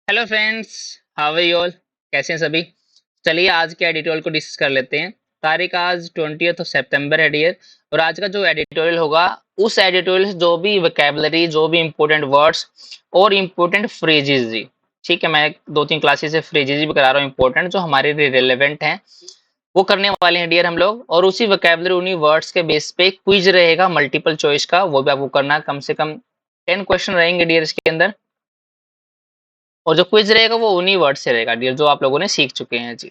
Hello friends, how are you all. कैसे हैं सभी। चलिए आज के एडिटोरियल को डिस्कस कर लेते हैं। तारीख आज 20 सितंबर है डियर। और आज का जो एडिटोरियल होगा उस एडिटोरियल से जो भी वोकैबुलरी, जो भी इंपॉर्टेंट वर्ड्स और इंपॉर्टेंट फ्रेजेस जी, ठीक है। मैं दो तीन क्लासेस से फ्रेजेस भी करा रहा हूँ इंपॉर्टेंट, जो हमारे लिए रिलेवेंट हैं, वो करने वाले हैं डियर हम लोग। और उसी वोकैबुलरी, उन्हीं वर्ड्स के बेस पे क्विज रहेगा मल्टीपल चॉइस का, वो भी आपको करना है। कम से कम 10 क्वेश्चन रहेंगे डियर इसके अंदर। और जो क्विज रहेगा वो उन्हीं वर्ड से रहेगा डियर, जो आप लोगों ने सीख चुके हैं जी।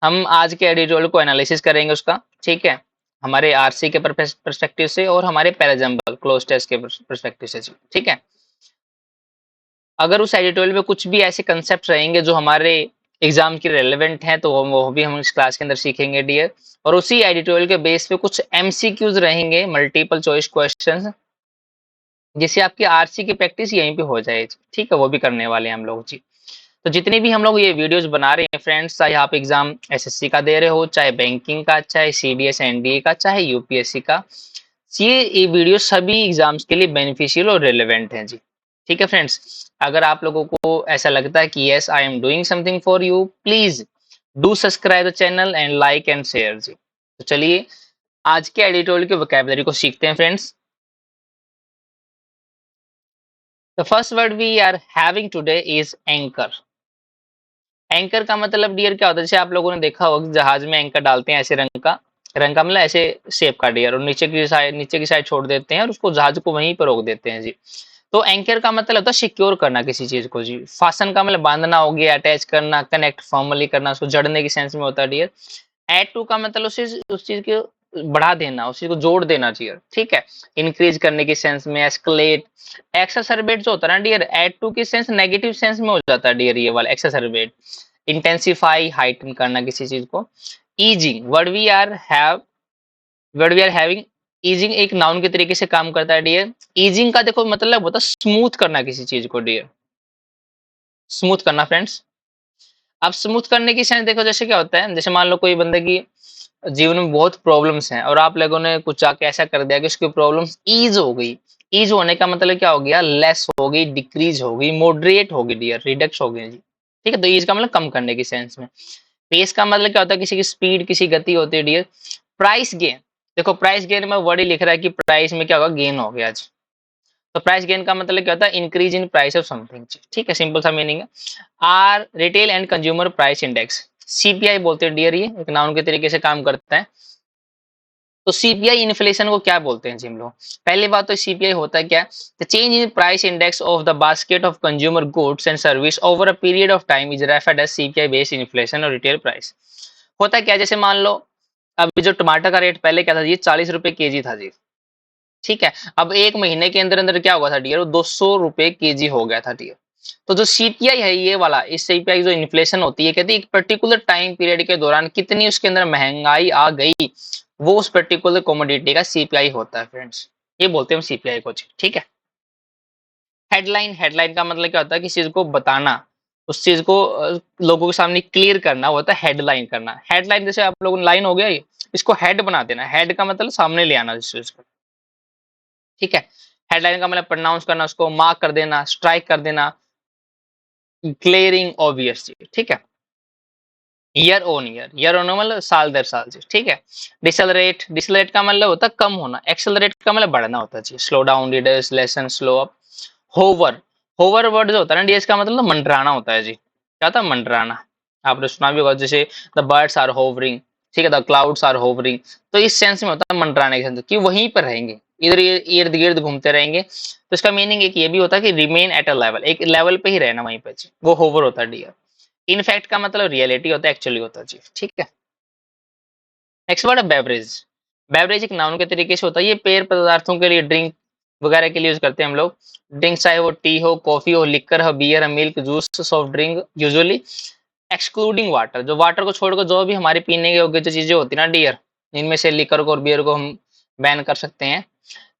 हम आज के एडिटोरियल को एनालिसिस करेंगे उसका, ठीक है, हमारे आरसी के परस्पेक्टिव से और हमारे पैराजम्बल क्लोज टेस्ट के परस्पेक्टिव से जी, ठीक है। अगर उस एडिटोरियल में कुछ भी ऐसे कंसेप्ट रहेंगे जो हमारे एग्जाम के रेलेवेंट हैं, तो वो भी हम इस क्लास के अंदर सीखेंगे डियर। और उसी एडिटोरियल के बेस पे कुछ एमसीक्यूज रहेंगे, मल्टीपल चॉइस क्वेश्चंस, जिससे आपकी आरसी की प्रैक्टिस यहीं पे हो जाए, ठीक है। वो भी करने वाले हैं हम लोग जी। तो जितने भी हम लोग ये वीडियोस बना रहे हैं फ्रेंड्स, चाहे आप एग्जाम एसएससी का दे रहे हो, चाहे बैंकिंग का, चाहे सीडीएस एनडीए का, चाहे यूपीएससी का, ये वीडियो सभी एग्जाम्स के लिए बेनिफिशियल और रिलेवेंट हैं जी, ठीक है फ्रेंड्स। अगर आप लोगों को ऐसा लगता है कि yes I am doing something for you, please do subscribe the channel and like and share जी। तो चलिए आज के एडिटोरियल के वोकैबुलरी को सीखते हैं friends. The first word we are having today is anchor. Anchor का मतलब डियर क्या होता है, जैसे आप लोगों ने देखा होगा कि जहाज में एंकर डालते हैं, ऐसे रंग का मतलब ऐसे शेप का डियर, और नीचे की साइड छोड़ देते हैं और उसको जहाज को वहीं पर रोक देते हैं जी। तो एंकर का मतलब होता है सिक्योर करना किसी चीज को जी। फासन का मतलब बांधना हो गया, अटैच करना, कनेक्ट फॉर्मली करना, उसको जड़ने की सेंस में होता है डियर। ऐड टू का मतलब उस चीज को बढ़ा देना, उस चीज को जोड़ देना चाहिए, ठीक है। इंक्रीज करने की सेंस में, एस्केलेट। एक्सासर्बेट जो होता है ना डियर, ऐड टू की सेंस नेगेटिव सेंस में हो जाता है डियर, ये वाला एक्सासर्बेट। इंटेंसिफाई, हाइटन करना किसी चीज को। Easing, word we are having. Easing एक नाउन के तरीके से काम करता है डियर। ईजिंग का देखो मतलब होता है स्मूथ करना किसी चीज को डियर, स्मूथ करना फ्रेंड्स। अब स्मूथ करने की सेंस देखो, जैसे क्या होता है, जैसे मान लो कोई बंदे की जीवन में बहुत प्रॉब्लम्स हैं और आप लोगों ने कुछ आके ऐसा कर दिया कि उसकी प्रॉब्लम्स ईज हो गई। ईज होने का मतलब क्या हो गया, लेस हो गई, डिक्रीज हो गई, मॉडरेट हो गई डियर, रिडक्स हो गई जी, ठीक है। तो ईज का मतलब कम करने की सेंस में। पेस का मतलब क्या होता है, किसी की स्पीड, किसी गति होती है डियर। प्राइस गेन, देखो प्राइस गेन में वर्ड ही लिख रहा है कि प्राइस में क्या होगा, गेन हो गया जी। तो प्राइस गेन का मतलब क्या होता है, increase in price of something, ठीक है, सिंपल सा मीनिंग है। Or retail and consumer price index, CPI बोलते हैं डियर, ये एक नाउन के तरीके से काम करता है। तो सीपीआई इन्फ्लेशन को क्या बोलते हैं जी हम लोग। पहली बात तो सीपीआई होता है क्या, the change in price index of the basket of consumer goods and service over a period of time is referred as CPI based inflation और रिटेल प्राइस। होता क्या, जैसे मान लो अभी जो टमाटर का रेट पहले क्या था जी, 40 रुपए केजी था जी, ठीक है। अब एक महीने के अंदर अंदर क्या हुआ था डियर, वो 200 रुपए केजी हो गया था डियर। तो जो सीपीआई है ये वाला, इस सीपीआई जो इन्फ्लेशन होती है, कहती है एक पर्टिकुलर टाइम पीरियड के दौरान कितनी उसके अंदर महंगाई आ गई, वो उस पर्टिकुलर कमोडिटी का सीपीआई होता है फ्रेंड्स। ये बोलते हैं हम सीपीआई को, ठीक है। हेडलाइन, हेडलाइन का मतलब क्या होता है, किसी चीज को बताना, उस चीज को लोगों के सामने क्लियर करना, वो होता है हेडलाइन करना। हेडलाइन जैसे आप लोगों ने लाइन हो गया ये, इसको हेड बना देना, हेड का मतलब सामने ले आना जिस चीज को, ठीक है। हेडलाइन का मतलब प्रोनाउंस करना, उसको मार्क कर देना, स्ट्राइक कर देना, क्लियरिंग ऑब्वियस, ठीक है। ईयर ऑन मतलब साल दर साल जी, ठीक है। डिसलरेट, डिसलरेट का मतलब होता है कम होना, एक्सेलरेट का मतलब बढ़ना होता है जी, slow down, reduce, lessen, slow up. However, however word जो होता है ना डीएस का मतलब मंडराना होता है जी। क्या होता है, मंडराना। आपने सुना भी होगा, जैसे द बर्ड्स आर होवरिंग, ठीक है, द क्लाउड्स आर होवरिंग। तो इस सेंस में होता है मंडराने के सेंस, कि वहीं पर रहेंगे, इधर इर्द गिर्द घूमते रहेंगे। तो इसका मीनिंग एक ये भी होता है कि रिमेन एट अ लेवल, एक लेवल पे ही रहना वहीं पे जी, वो होवर होता है डियर। इनफैक्ट का मतलब रियलिटी होता है, एक्चुअली होता है जी, ठीक है। नेक्स्ट वर्ड है बेवरेज। बेवरेज एक नाउन के तरीके से होता है, ये पेय पदार्थों के लिए, ड्रिंक वगैरह के लिए यूज करते हैं हम लोग। ड्रिंक चाहे वो टी हो, कॉफी हो, लिकर हो, बियर हो, milk, juice, soft drink usually excluding water, जो वाटर को छोड़कर जो भी हमारी पीने के योग्य जो चीजें होती है ना डियर, इनमें से लिकर को और बियर को हम बैन कर सकते हैं।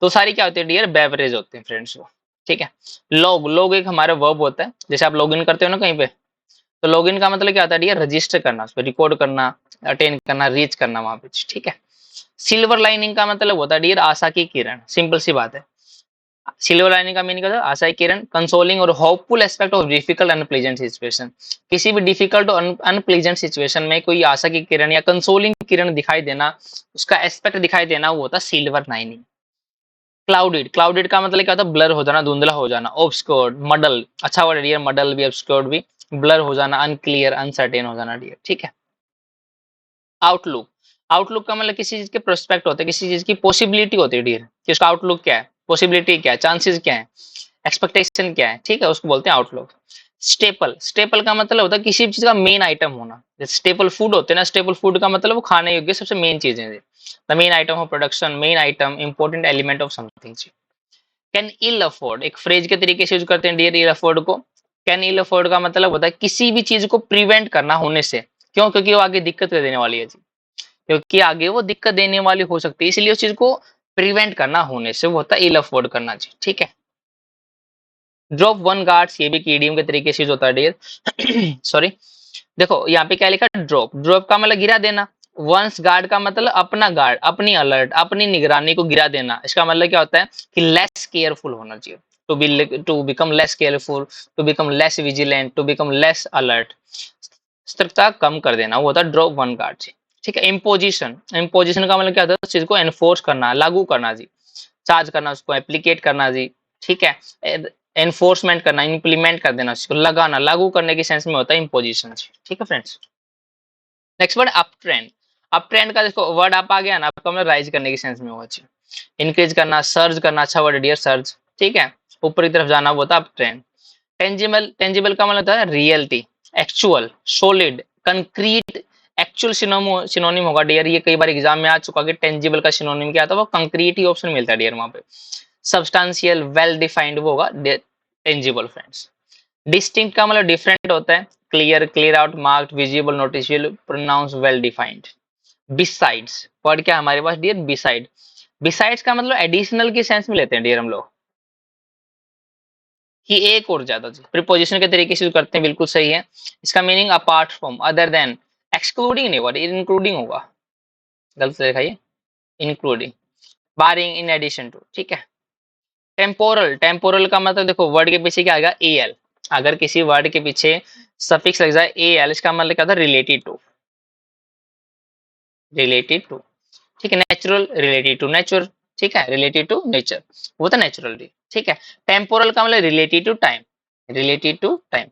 तो सारी क्या होती है डियर, बेवरेज होते हैं फ्रेंड्स वो, ठीक है। लॉग, लॉग एक हमारा वर्ब होता है, जैसे आप लॉग इन करते हो ना कहीं पे, तो लॉगिन का मतलब क्या होता है डियर, रजिस्टर करना, उस पर रिकॉर्ड करना, अटेंड करना, रीच करना वहां पे, ठीक है। सिल्वर लाइनिंग का मतलब होता है डियर, आशा की किरण, सिंपल सी बात है। सिल्वर लाइनिंग का मीनिंग होता है आशा की किरण, कंसोलिंग और hopeful aspect of difficult unpleasant situation. किसी भी डिफिकल्ट और अनप्लेजेंट सिचुएशन में कोई आशा की किरण या कंसोलिंग किरण दिखाई देना, उसका एस्पेक्ट दिखाई देना, वो होता है सिल्वर लाइनिंग। क्लाउडेड, क्लाउडेड का मतलब क्या होता है? ब्लर हो जाना, धुंधला हो जाना। ऑब्सक्योर्ड, मडल, अच्छा वर्ड डियर, मडल भी ऑब्सक्योर्ड भी, ब्लर हो जाना, अनक्लियर, अनसर्टेन हो जाना डियर, ठीक है। आउटलुक, आउटलुक का मतलब किसी चीज के प्रोस्पेक्ट होते हैं, किसी चीज की पॉसिबिलिटी होती है डियर, कि उसका आउटलुक क्या है, पॉसिबिलिटी क्या है, चांसेस क्या है, एक्सपेक्टेशन क्या है, ठीक है, उसको बोलते हैं आउटलुक। स्टेपल, स्टेपल का मतलब होता है किसी भी चीज का मेन आइटम होना। जैसे स्टेपल फूड होते हैं ना, स्टेपल फूड का मतलब वो खाने योग्य सबसे मेन चीजें हैं। The main item of production, main item, important element of something. Can ill afford एक फ्रेज के तरीके से यूज करते हैं डियर इल अफोर्ड को। कैन इल अफोर्ड का मतलब होता है किसी भी चीज को प्रिवेंट करना होने से। क्यों? क्योंकि वो आगे दिक्कत कर देने वाली है जी, क्योंकि आगे वो दिक्कत देने वाली हो सकती है, इसलिए उस चीज को प्रिवेंट करना होने से वो होता है इल अफोर्ड करना जी, ठीक है। ड्रॉप वन गार्ड्स, ये भी ईडीएम के तरीके से यूज होता है डियर सॉरी। देखो यहाँ पे क्या लिखा है? ड्रॉप, ड्रॉप का मतलब गिरा देना। वंस गार्ड का मतलब अपना गार्ड, अपनी अलर्ट, अपनी निगरानी को गिरा देना। इसका मतलब क्या होता है कि लेस केयरफुल होना चाहिए। To become less careful, to become less vigilant, to become less alert, सतर्कता कम कर देना, वो होता है ड्रॉप वन गार्ड जी, ठीक है। इम्पोजिशन, इम्पोजिशन का मतलब क्या होता है? उस चीज को एनफोर्स करना, लागू करना जी, चार्ज करना, उसको एप्लीकेट करना जी, ठीक है। एनफोर्समेंट करना, इंप्लीमेंट कर देना, उसको लगाना, लागू करने के सेंस में होता है इम्पोजिशन, ठीक है friends. Next word up trend, up trend का देखो वर्ड अप आ गया ना, आपका मतलब राइज करने के सेंस में होगा, इंक्रीज करना, सर्ज करना, अच्छा वर्ड डियर सर्ज, ठीक है, ऊपर की तरफ जाना, वो होता है अप ट्रेंड। टेंजिबल, टेंजिबल का मतलब होता है reality, actual, solid, concrete. Actual synonym होगा डियर, ये कई बार एग्जाम में आ चुका कि टेंजिबल का सिनोनिम क्या आता है, वो कंक्रीट ही ऑप्शन मिलता है डियर वहां पे। सब्सटेंशियल, वेल डिफाइंड, वो होगा टेंजिबल फ्रेंड्स। डिस्टिंक्ट का मतलब डिफरेंट होता है, clear, clear out, marked, visible, noticeable, pronounce, well defined. Besides word क्या है हमारे पास डियर? बिसाइड, बिसाइड्स का मतलब एडिशनल के सेंस में लेते हैं डियर हम लोग, कि एक और ज्यादा। प्रीपोजिशन के तरीके से करते हैं, बिल्कुल सही है। इसका meaning apart from, other than, excluding नहीं होगा, इंक्लूडिंग होगा, गलत से लिखाइए, including, barring, in addition to, ठीक है। टेम्पोरल, टेम्पोरल का मतलब देखो वर्ड के पीछे क्या आएगा? ए एल, अगर किसी वर्ड के पीछे सफिक्स लग जाए ए एल, इसका मतलब क्या था? रिलेटेड टू, रिलेटेड टू, ठीक है। नेचुरल, रिलेटेड टू नेचर, ठीक है, रिलेटेड टू नेचर, वो तो नेचुरल, ठीक है। टेम्पोरल का मतलब related to time, related to time.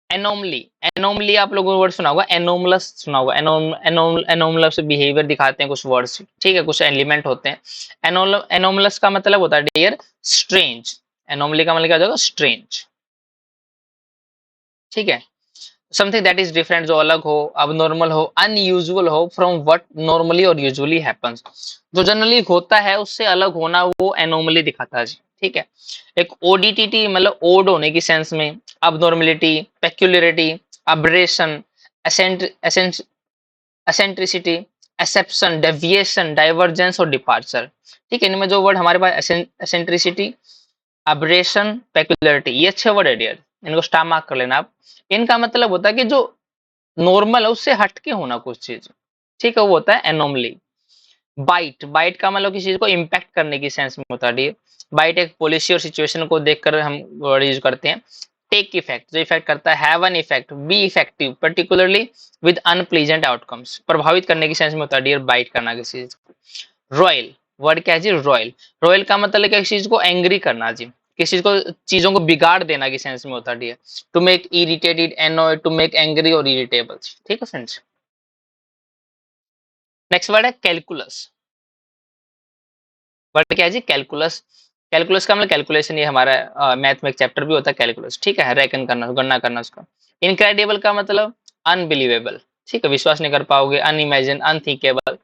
Anomaly, anomaly आप लोगों को वर्ड सुना होगा, एनोमलस सुना होगा, एनोमलस बिहेवियर दिखाते हैं कुछ वर्ड्स, ठीक है, कुछ एलिमेंट होते हैं। एनोमलस का मतलब होता है डियर स्ट्रेंज, एनोमली का मतलब क्या हो जाएगा? स्ट्रेंज, ठीक है। समथिंग दैट इज डिफरेंट, जो अलग हो, अबनॉर्मल हो, अनयूजुअल हो फ्रॉम व्हाट नॉर्मली और यूजुअली हैपेंस, जो जनरली होता है उससे अलग होना, वो एनोमली दिखाता है जी, ठीक है। एक ओडीटीटी मतलब ओड होने की सेंस में, abnormality, peculiarity, aberration, eccentricity, exception, deviation, divergence और डिपार्चर, ठीक है। इनमें जो वर्ड हमारे पास एसेंट्रिसिटी, अब्रेशन, पेक्युलरिटी, ये अच्छे वर्ड है डियर, इनको स्टार मार्क कर लेना आप। इनका मतलब होता है कि जो नॉर्मल है उससे हटके होना कुछ चीज, ठीक है, वो होता है एनोमली। बाइट, बाइट का मतलब किसी चीज को इम्पैक्ट करने की सेंस में होता है। बाइट एक पॉलिसी और सिचुएशन को देखकर हम वर्ड यूज करते हैं। टेक इफेक्ट, जो इफेक्ट करता है, have an effect, be effective, particularly with unpleasant outcomes, प्रभावित करने की सेंस में होता है डियर बाइट करना किसी चीज को। रॉयल, वर्ड क्या है जी? रॉयल, रॉयल का मतलब है किसी चीज को एंग्री करना जी, किसी चीज को, चीजों को बिगाड़ देना की सेंस में होता है dear. To make irritated, annoyed, to make angry और इरिटेबल, ठीक है फ्रेंड्स। नेक्स्ट वर्ड है कैलकुलस, वर्ड क्या है जी? कैलकुलस, कैलकुलस का मतलब कैलकुलेशन, ये हमारा मैथ में एक चैप्टर भी होता है कैलकुलस, ठीक है, रेकन करना, गणना करना उसका। इनक्रेडिबल का मतलब अनबिलीवेबल, ठीक है, विश्वास नहीं कर पाओगे, अनइमेजिन, अनथिंकेबल।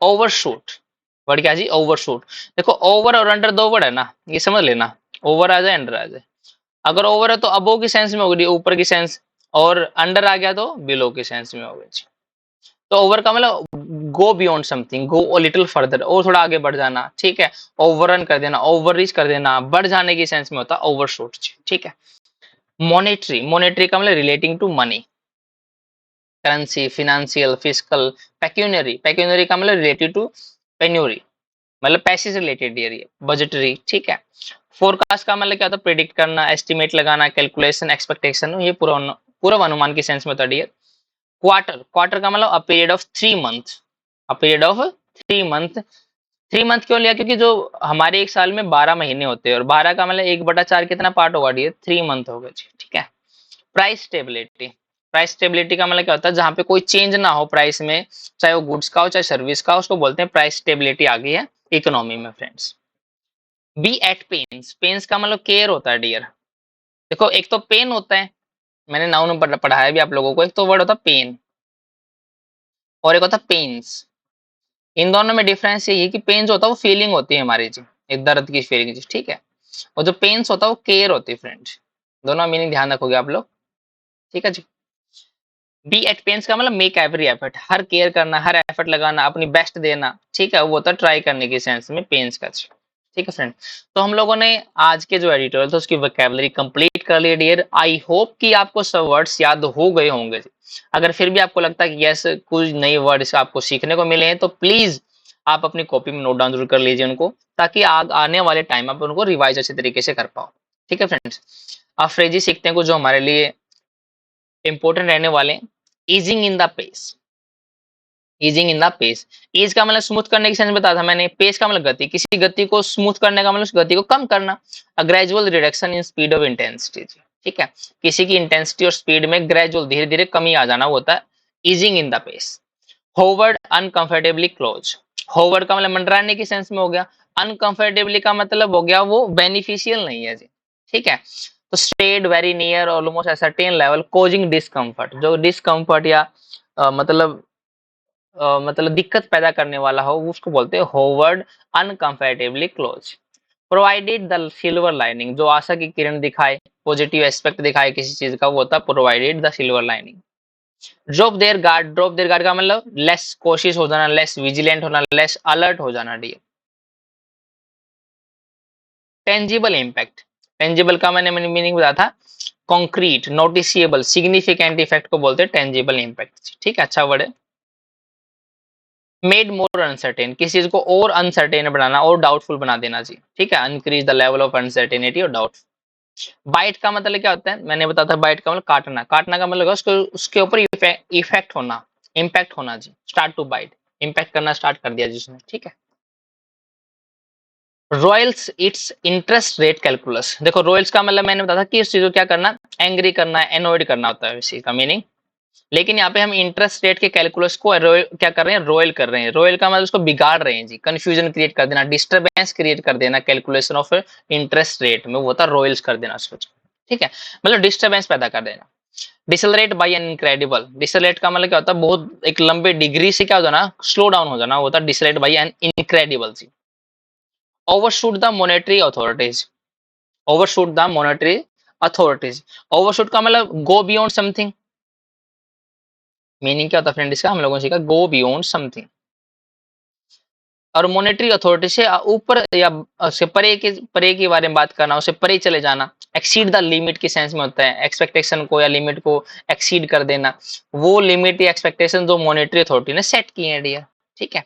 ओवरशूट, वर्ड क्या है जी? ओवरशूट, देखो ओवर और अंडर दो वर्ड है ना, ये समझ लेना, ओवर आ जाए, अंडर आ जाए। अगर ओवर है तो अबो की सेंस में होगी, ऊपर की सेंस, और अंडर आ गया तो बिलो की सेंस में होगी। तो ओवर का मतलब go beyond something, go little further, और थोड़ा आगे बढ़ जाना, ठीक है, ओवररन कर देना, ओवर रीच कर देना, बढ़ जाने की सेंस में होता है ओवरशूट, ठीक है। मॉनेटरी, मॉनेटरी का मतलब relating to money, currency, financial, physical. Pecuniary, pecuniary का मतलब रिलेटेड टू पेन्यूरी, मतलब पैसे से रिलेटेड ये बजटरी, ठीक है। फोरकास्ट का मतलब क्या होता है, प्रिडिक्ट करना, एस्टिमेट लगाना, कैलकुलेशन, एक्सपेक्टेशन, ये पूर्व अनुमान की सेंस में होता है डियर। क्वार्टर, क्वार्टर का मतलब अ period of 3 month, a period of 3 month. 3 month क्यों लिया, क्योंकि जो हमारे एक साल में 12 महीने होते हैं, और 12 का मतलब 1/4 कितना पार्ट होगा डियर, 3 मंथ होगा जी, ठीक है। प्राइस स्टेबिलिटी, प्राइस स्टेबिलिटी का मतलब क्या होता है, जहां पे कोई चेंज ना हो प्राइस में, चाहे वो गुड्स का हो चाहे सर्विस का हो, उसको बोलते हैं प्राइस स्टेबिलिटी आ गई है इकोनॉमी में friends. Be at pains, pains का मतलब केयर होता है डियर। देखो एक तो पेन होता है, मैंने नाउन में पढ़ाया भी आप लोगों को, एक तो वर्ड होता है पेन और एक होता है पेन्स। इन दोनों में डिफरेंस ये है कि पेन जो होता है वो फीलिंग होती है हमारी जी, एक दर्द की फीलिंग जी, ठीक है। और जो पेन्स होता है वो केयर होती है फ्रेंड्स। दोनों मीनिंग ध्यान रखोगे आप लोग, ठीक है जी। बी एट पेन्स का मतलब मेक एवरी एफर्ट, हर केयर करना, हर एफर्ट लगाना, अपनी बेस्ट देना, ठीक है, वो होता है ट्राई करने की सेंस में पेन्स का, ठीक है फ्रेंड। तो हम लोगों ने आज के जो एडिटोरियल था उसकी वोकैबुलरी कंप्लीट कर ली डियर। आई होप कि आपको सब वर्ड्स याद हो गए होंगे। अगर फिर भी आपको लगता है कि यस कुछ नए वर्ड्स आपको सीखने को मिले हैं, तो प्लीज आप अपनी कॉपी में नोट डाउन जरूर कर लीजिए उनको, ताकि आने वाले टाइम आप उनको रिवाइज अच्छे तरीके से कर पाओ, ठीक है फ्रेंड्स। आप फ्रेजी सीखते हैं कुछ जो हमारे लिए इंपॉर्टेंट रहने वाले हैं। Easing in the pace, easing in the pace, ease का मतलब स्मूथ करने की सेंस बताया था मैंने, पेस का मतलब गति, किसी गति को स्मूथ करने का मतलब उस गति को कम करना। A gradual reduction in speed of intensity, ठीक है, किसी की इंटेंसिटी और स्पीड में ग्रेजुअल धीरे धीरे कमी आ जाना, वो होता है easing in the pace. Hovered uncomfortably close, hovered का मतलब मंडराने की सेंस में हो गया, अनकंफर्टेबली का मतलब हो गया वो बेनिफिशियल नहीं है जी, ठीक है। तो stayed very near almost a certain level causing discomfort, जो डिस्कम्फर्ट या मतलब दिक्कत पैदा करने वाला हो उसको बोलते हैं hovered uncomfortably close. Provided the silver lining, जो आशा की किरण दिखाए, पॉजिटिव एस्पेक्ट दिखाए किसी चीज का, वो होता है provided the silver lining. Drop their guard, drop their guard का मतलब लेस कोशिश हो जाना, लेस विजिलेंट होना, लेस अलर्ट हो जाना डियर। टेंजिबल इम्पैक्ट, टेंजिबल का मैंने मीनिंग बताया था, कॉन्क्रीट, नोटिसिएबल, सिग्निफिकेंट इफेक्ट को बोलते हैं टेंजिबल इम्पैक्ट, ठीक है, अच्छा वर्ड है। मेड मोर अनसर्टेन, किसी चीज को और अनसर्टेन बनाना और डाउटफुल बना देना जी, ठीक है, increase the level of uncertainty और डाउट। बाइट का मतलब क्या होता है, मैंने बताया था बाइट का मतलब काटना, काटना का मतलब उसको उसके ऊपर इफेक्ट होना, इम्पैक्ट होना जी, स्टार्ट टू बाइट, इम्पैक्ट करना स्टार्ट कर दिया जिसने, ठीक है। Royals it's interest rate calculus, देखो रॉयल्स का मतलब मैंने बताया था कि इस चीज को क्या करना, एंग्री करना, एनॉयड करना होता है इसी का मीनिंग। लेकिन यहाँ पे हम इंटरेस्ट रेट के कैलकुलस को क्या कर रहे हैं, रोयल कर रहे हैं। रोयल का मतलब उसको बिगाड़ रहे हैं जी, कंफ्यूजन क्रिएट कर देना, डिस्टरबेंस क्रिएट कर देना कैलकुलेशन ऑफ इंटरेस्ट रेट में, वो होता है रोयल्स कर देना उसको, ठीक है, मतलब डिस्टरबेंस पैदा कर देना। Decelerate by an incredible, decelerate का मतलब क्या होता है, बहुत एक लंबे डिग्री से क्या हो जाना, स्लो डाउन हो जाना, वो होता है डिसलरेट बाई एन इनक्रेडिबल जी। Overshoot the monetary authorities, overshoot the monetary authorities, overshoot का मतलब गो बियॉन्ड समथिंग, मीनिंग क्या होता है फ्रेंड इसका, हम लोगों ने सीखा गो बियॉन्ड समथिंग। और मॉनेटरी अथॉरिटी से ऊपर या उससे परे के बारे में बात करना, उससे परे चले जाना। एक्सीड द लिमिट की सेंस में होता है, एक्सपेक्टेशन को या लिमिट को एक्सीड कर देना, वो लिमिट या एक्सपेक्टेशन जो मॉनेटरी अथॉरिटी ने सेट किए हैं डियर, ठीक है।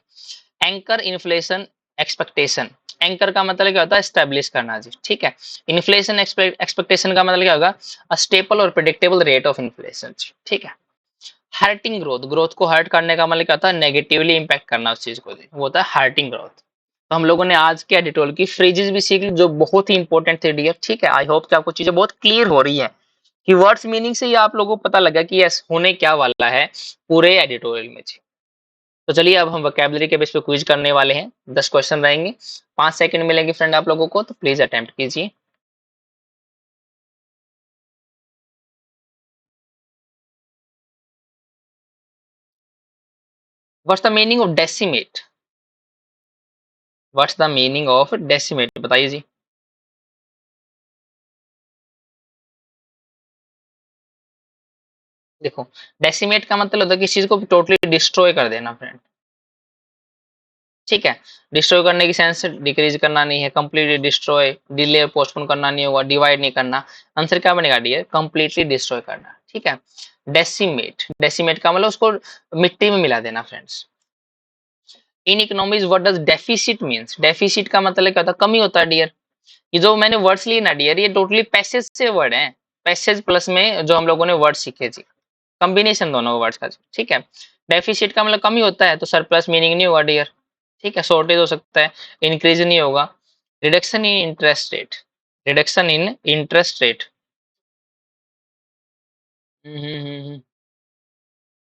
एंकर इन्फ्लेशन एक्सपेक्टेशन, एंकर का मतलब क्या होता है, स्टेब्लिश करना जी, ठीक है। इन्फ्लेशन एक्सपेक्टेशन का मतलब क्या होगा, स्टेबल और प्रिडिक्टेबल रेट ऑफ इन्फ्लेशन, ठीक है। हर्टिंग ग्रोथ, ग्रोथ को हर्ट करने का मतलब क्या होता है, नेगेटिवली इंपैक्ट करना उस चीज को, वो होता है हर्टिंग ग्रोथ। तो हम लोगों ने आज के एडिटोरियल की फ्रेजेस भी सीख ली जो बहुत ही इंपॉर्टेंट थे डियर, ठीक है। आई होप कि आपको चीजें बहुत क्लियर हो रही है, कि वर्ड्स मीनिंग से ही आप लोगों को पता लगा कि यस होने क्या वाला है पूरे एडिटोरियल में जी। तो चलिए अब हम वोकैबुलरी के बेस पे क्विज करने वाले हैं, 10 क्वेश्चन रहेंगे, 5 सेकंड मिलेंगे फ्रेंड आप लोगों को, तो प्लीज अटेम्प्ट कीजिए। What's the meaning of decimate, what's the meaning of decimate बताइए जी। देखो डेसिमेट का मतलब होता है किसी चीज को टोटली डिस्ट्रॉय कर देना फ्रेंड, ठीक है। डिस्ट्रॉय करने की सेंस डिक्रीज करना नहीं है, कंप्लीटली डिस्ट्रॉय, डिले पोस्टपोन करना नहीं होगा, डिवाइड नहीं करना। आंसर क्या बनेगा डियर, कंप्लीटली डिस्ट्रॉय करना, ठीक है। डेसिमेट, डेसिमेट का मतलब उसको मिट्टी में मिला देना friends. In economies what does deficit means, deficit का मतलब क्या होता है, कमी होता है डियर। ये जो मैंने वर्ड्स लिए ना डियर, ये टोटली पैसेज से वर्ड हैं, पैसेज प्लस में जो हम लोगों ने वर्ड सीखे जी, कॉम्बिनेशन दोनों वर्ड्स का, ठीक है। डेफिसिट का मतलब कमी होता है, तो सरप्लस मीनिंग नहीं होगा डियर, ठीक है। शॉर्टेज हो सकता है, इंक्रीज नहीं होगा। Reduction in interest rate, reduction in interest rate,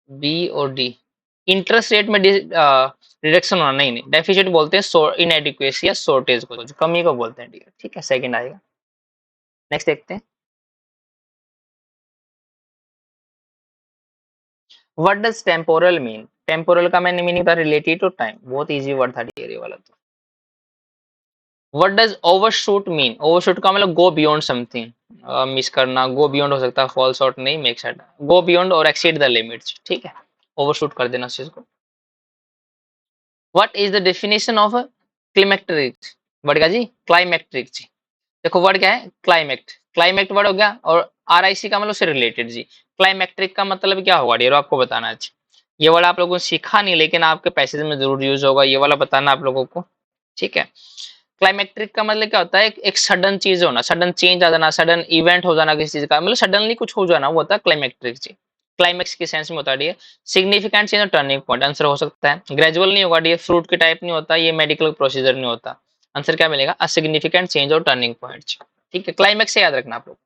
B और डी, इंटरेस्ट रेट में रिडक्शन होना, नहीं नहीं, डेफिसिट बोलते हैं इनएडिक्वेसी या शॉर्टेज को, जो कमी को बोलते हैं डियर, ठीक है। सेकंड आएगा, नेक्स्ट देखते हैं। What does temporal mean, temporal का मैंने मीनिंग था रिलेटेड टू टाइम, बहुत इजी वर्ड था डियर ये वाला तो। What does overshoot mean, overshoot का मतलब गो बियॉन्ड समथिंग, मिस करना, गो बियॉन्ड हो सकता है, फॉल शॉर्ट नहीं, मेक शॉर्ट, गो बियॉन्ड और एक्सीड द लिमिट्स, ठीक है, ओवरशूट कर देना उस चीज को। What is the definition of climacteric, word का जी क्लाइमेक्ट्रिक जी, देखो वर्ड क्या है, क्लाइमेक्ट, क्लाइमेक्ट वर्ड हो गया, और आरआईसी का मतलब उससे रिलेटेड जी। क्लाइमेक्ट्रिक का मतलब क्या होगा डियर, आपको बताना है जी। ये वाला आप लोगों ने सीखा नहीं, लेकिन आपके पैसेज में जरूर यूज होगा, ये वाला बताना आप लोगों को, ठीक है। क्लाइमेक्ट्रिक का मतलब क्या होता है, एक सडन चीज होना, सडन चेंज आ जाना, सडन इवेंट हो जाना किसी चीज का, मतलब सडनली कुछ हो जाना, वो होता है क्लाइमेक्ट्रिक जी। क्लाइमेक्स के सेंस में होता है डियर। सिग्निफिकेंट चेंज और टर्निंग पॉइंट, आंसर हो सकता है। ग्रेजुअल नहीं होगा डियर, फ्रूट के टाइप नहीं होता, ये मेडिकल प्रोसीजर नहीं होता। आंसर क्या मिलेगा, अ सिग्निफिकेंट चेंज और टर्निंग पॉइंट, ठीक है। क्लाइमेक्स से याद रखना आप लोग।